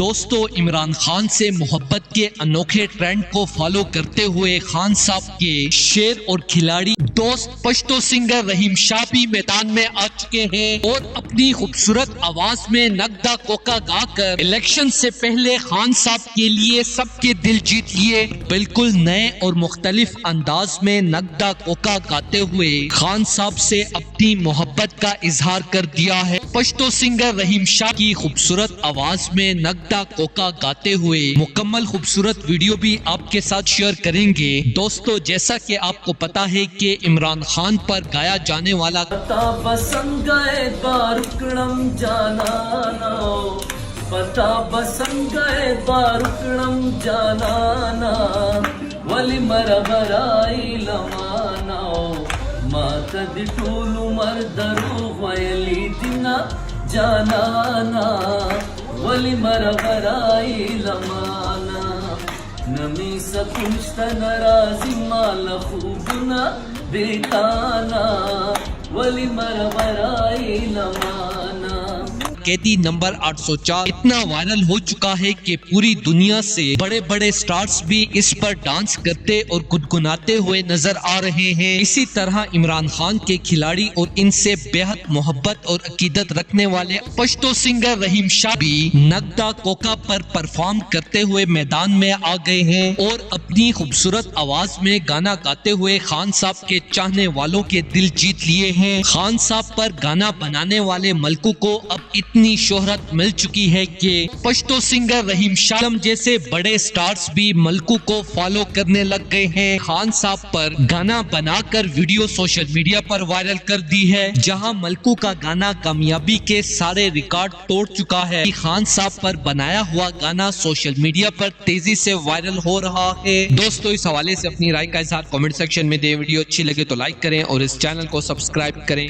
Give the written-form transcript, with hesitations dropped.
دوستو عمران خان سے محبت کے انوکھے ٹرینڈ کو فالو کرتے ہوئے خان صاحب کے شیر اور کھلاڑی دوست پشتو سنگر رحیم شاہ بھی میدان میں آ چکے ہیں اور اپنی خوبصورت آواز میں نغدہ کوکا گا کر الیکشن سے پہلے خان صاحب کے لیے سب کے دل جیت لیے۔ بالکل نئے اور مختلف انداز میں نغدہ کوکا گاتے ہوئے خان صاحب سے اپنی محبت کا اظہار کر دیا ہے۔ پشتو سنگر رحیم شاہ کی خوبصورت آواز میں نغدہ کوکا گاتے ہوئے مکمل خوبصورت ویڈیو بھی آپ کے ساتھ شیئر کریں گے۔ دوستو جیسا کہ آپ کو پتا ہے کہ عمران خان پر گایا جانے والا پتا بسنگ گئے بارکڑم جانانا ولی مربرائی لماناو ماتا دی طول عمر دروغ ویلی دینا جانانا ولی مربرائی لمانا نمی سکنشت نرازی مال خوبنا بیتانا ولی مربرائی لمانا۔ قیدی نمبر 804 اتنا وائرل ہو چکا ہے کہ پوری دنیا سے بڑے بڑے سٹارز بھی اس پر ڈانس کرتے اور گنگناتے ہوئے نظر آ رہے ہیں۔ اسی طرح عمران خان کے کھلاڑی اور ان سے بے حد محبت اور عقیدت رکھنے والے پشتو سنگر رحیم شاہ بھی نغدہ کوکا پر پرفارم کرتے ہوئے میدان میں آ گئے ہیں اور اپنی خوبصورت آواز میں گانا گاتے ہوئے خان صاحب کے چاہنے والوں کے دل جیت لیے ہیں۔ خان صاحب پر گانا بنانے والے ملکوں کو اب اتنی شہرت مل چکی ہے کہ پشتو سنگر رحیم شاہ جیسے بڑے سٹارز بھی ملکوں کو فالو کرنے لگ گئے ہیں۔ خان صاحب پر گانا بنا کر ویڈیو سوشل میڈیا پر وائرل کر دی ہے، جہاں ملکوں کا گانا کامیابی کے سارے ریکارڈ توڑ چکا ہے۔ خان صاحب پر بنایا ہوا گانا سوشل میڈیا پر تیزی سے وائرل ہو رہا ہے۔ دوستو اس حوالے سے اپنی رائے کا اظہار کمنٹ سیکشن میں دیں۔ ویڈیو اچھی لگے تو لائک کریں اور اس چینل کو سبسکرائب کریں۔